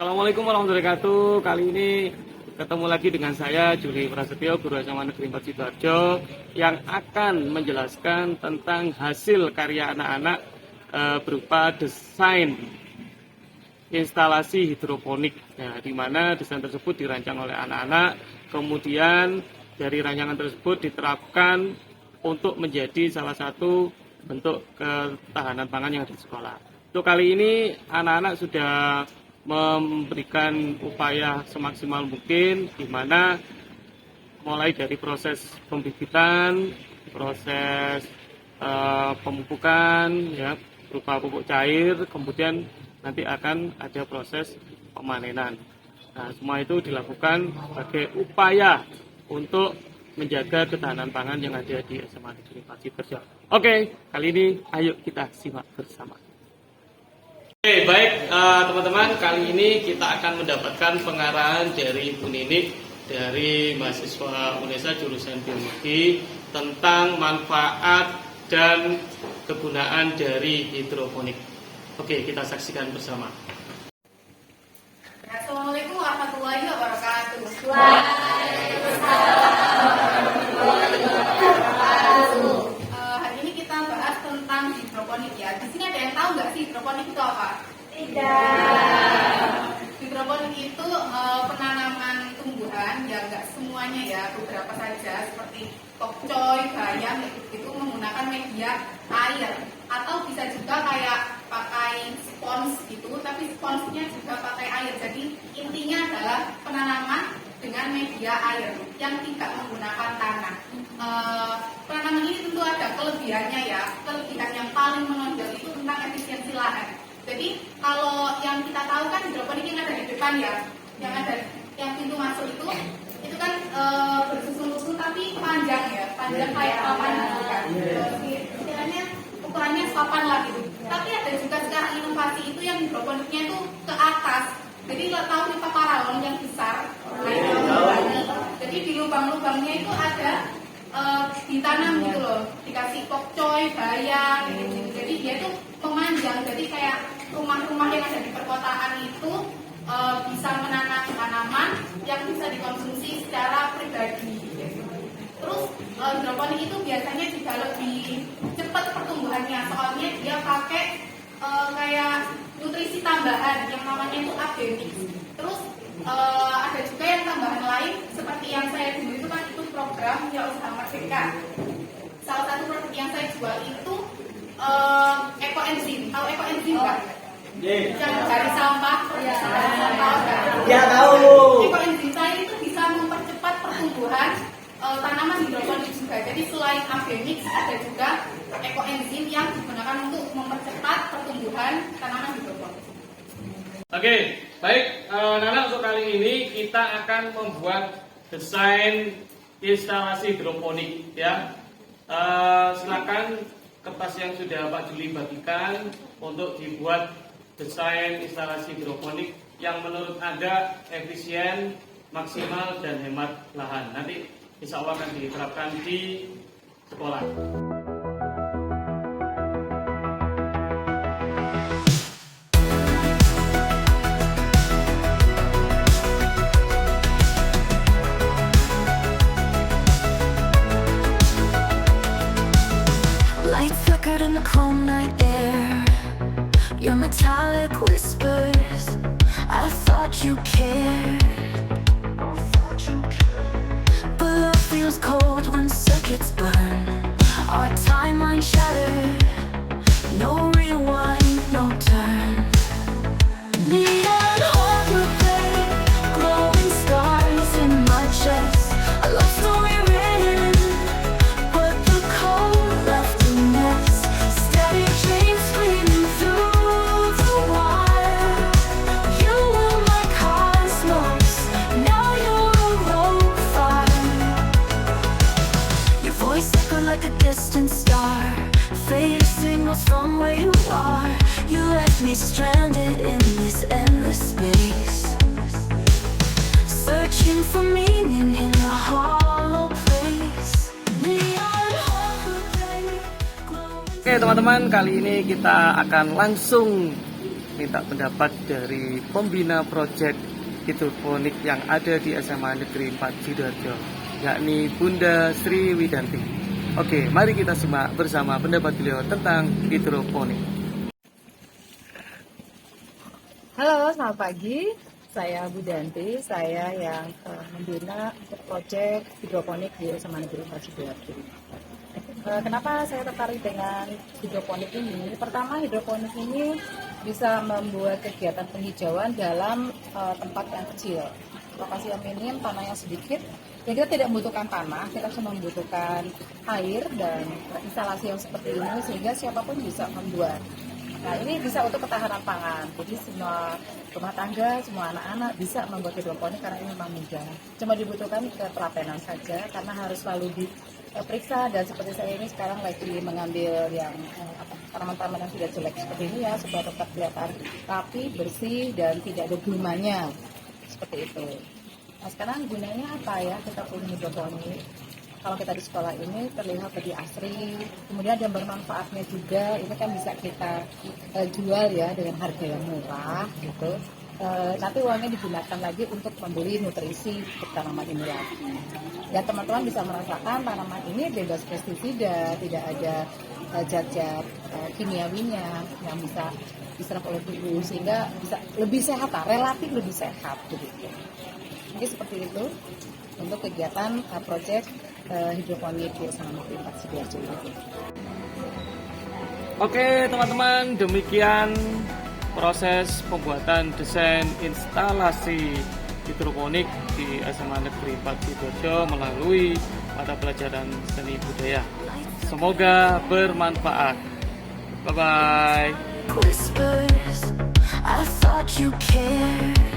Assalamualaikum warahmatullahi wabarakatuh. Kali ini ketemu lagi dengan saya Juli Prasetyo, Guru SMA Negeri 4 Sidoarjo, yang akan menjelaskan tentang hasil karya anak-anak berupa desain instalasi hidroponik, di mana desain tersebut dirancang oleh anak-anak, kemudian dari rancangan tersebut diterapkan untuk menjadi salah satu bentuk ketahanan pangan yang ada di sekolah. Untuk kali ini anak-anak sudah memberikan upaya semaksimal mungkin, di mana mulai dari proses pembibitan, proses pemupukan, ya, berupa pupuk cair, kemudian nanti akan ada proses pemanenan. Nah, semua itu dilakukan sebagai upaya untuk menjaga ketahanan pangan yang ada di SMA Negeri 4 Sidoarjo. Oke, kali ini ayo kita simak bersama. Oke, baik teman-teman, kali ini kita akan mendapatkan pengarahan dari Bu Ninik dari mahasiswa UNESA jurusan biologi tentang manfaat dan kegunaan dari hidroponik. Oke, kita saksikan bersama. Assalamualaikum warahmatullahi wabarakatuh. Hari ini kita bahas tentang hidroponik ya. Di sini ada yang tahu nggak sih hidroponik itu apa? Tidak. Hidroponik itu penanaman tumbuhan ya, nggak semuanya ya, beberapa saja seperti pokcoy, bayam itu menggunakan media air, atau bisa juga kayak pakai spons gitu, tapi sponsnya juga pakai air. Jadi intinya adalah penanaman dengan media air yang tidak menggunakan tanah. Penanaman ini tentu ada kelebihannya ya. Kelebihan yang paling menonjol itu tentang efisiensi lahan. Jadi kalau yang kita tahu kan hidroponik yang ada di depan ya, yang pintu masuk itu kan bersusun-susun tapi panjang ya, panjang kayak papan gitu kan. Istilahnya ukurannya papan lah gitu. Tapi ada juga sekarang inovasi itu yang hidroponiknya itu ke atas. Jadi lo tahu kita paralon yang besar, jadi di lubang-lubangnya itu ada ditanam gitu loh, dikasih pokcoy, bayam gitu. Jadi dia itu memanjang, jadi kayak rumah-rumah yang ada di perkotaan itu bisa menanam tanaman yang bisa dikonsumsi secara pribadi gitu. Terus hidroponik itu biasanya juga lebih cepat pertumbuhannya, soalnya dia pakai kayak nutrisi tambahan yang namanya itu abenix. Terus ada juga yang tambahan lain seperti yang saya dulu itu kan, itu program Ya Usaha Merdeka. Salah satu produk yang saya jual itu ekoenzim. Tahu ekoenzim nggak? Yang dari sampah, Ya tahu. Ekoenzim saya itu bisa mempercepat pertumbuhan tanaman hidroponik juga. Jadi selain abenix ada juga ekoenzim yang digunakan untuk mempercepat pertumbuhan tanaman hidroponik. Oke, baik Nana, untuk kali ini kita akan membuat desain instalasi hidroponik ya. Silakan kertas yang sudah Pak Juli bagikan untuk dibuat desain instalasi hidroponik yang menurut Anda efisien, maksimal, dan hemat lahan. Nanti insya Allah akan diterapkan di sekolah. Lights flickered in the cold night air. Your metallic whispers, I thought you cared. But love feels cold when circuits burn. Our timeline shattered. No rewind, no turn. Neon harbor blade, glowing stars in my chest. A love story written, but the cold left a mess. Steady dreams screaming through the wire. You were my cosmos, now you're a rogue fire. Your voice echoed like a distant star, faded signals from where you are. You left me stranded in this endless space, searching for meaning in a hollow place. Neon harbor blade, glowing. Oke teman-teman, kali ini kita akan langsung minta pendapat dari pembina proyek hidroponik yang ada di SMA Negeri 4 Sidoarjo, yakni Bunda Sri Widanti. Oke, mari kita simak bersama pendapat beliau tentang hidroponik. Halo, selamat pagi. Saya Bu Danti, saya yang membina proyek hidroponik di SMA Negeri 4 Sidoarjo. Kenapa saya tertarik dengan hidroponik ini? Pertama, hidroponik ini bisa membuat kegiatan penghijauan dalam tempat yang kecil, lokasi yang minim, tanah yang sedikit. Jadi kita tidak membutuhkan tanah, kita cuma membutuhkan air dan instalasi yang seperti ini sehingga siapapun bisa membuat. Nah, ini bisa untuk ketahanan pangan. Jadi semua rumah tangga, semua anak-anak bisa membuat hidroponik karena ini memang mudah. Cuma dibutuhkan ketelatenan saja karena harus selalu diperiksa, dan seperti saya ini sekarang lagi mengambil yang tanaman-tanaman yang sudah jelek seperti ini ya, supaya tetap kelihatan rapi, bersih, dan tidak ada gulmanya. Seperti itu. Nah, sekarang gunanya apa ya kita punya hidroponik? Kalau kita di sekolah ini terlihat lebih asri, kemudian ada bermanfaatnya juga. Ini kan bisa kita jual ya dengan harga yang murah gitu. Nanti uangnya digunakan lagi untuk membeli nutrisi untuk tanaman ini lagi. Ya, teman-teman bisa merasakan tanaman ini bebas pestisida, tidak ada zat-zat kimiawinya yang bisa diserap oleh tubuh, sehingga bisa lebih sehat, relatif lebih sehat begitu. Jadi seperti itu untuk kegiatan proyek hidroponik di SMA Negeri 4 Sidoarjo ini. Oke teman-teman, demikian proses pembuatan desain instalasi hidroponik di SMA Negeri 4 Sidoarjo melalui mata pelajaran seni budaya. Semoga bermanfaat. Bye-bye. Whispers, I thought you cared.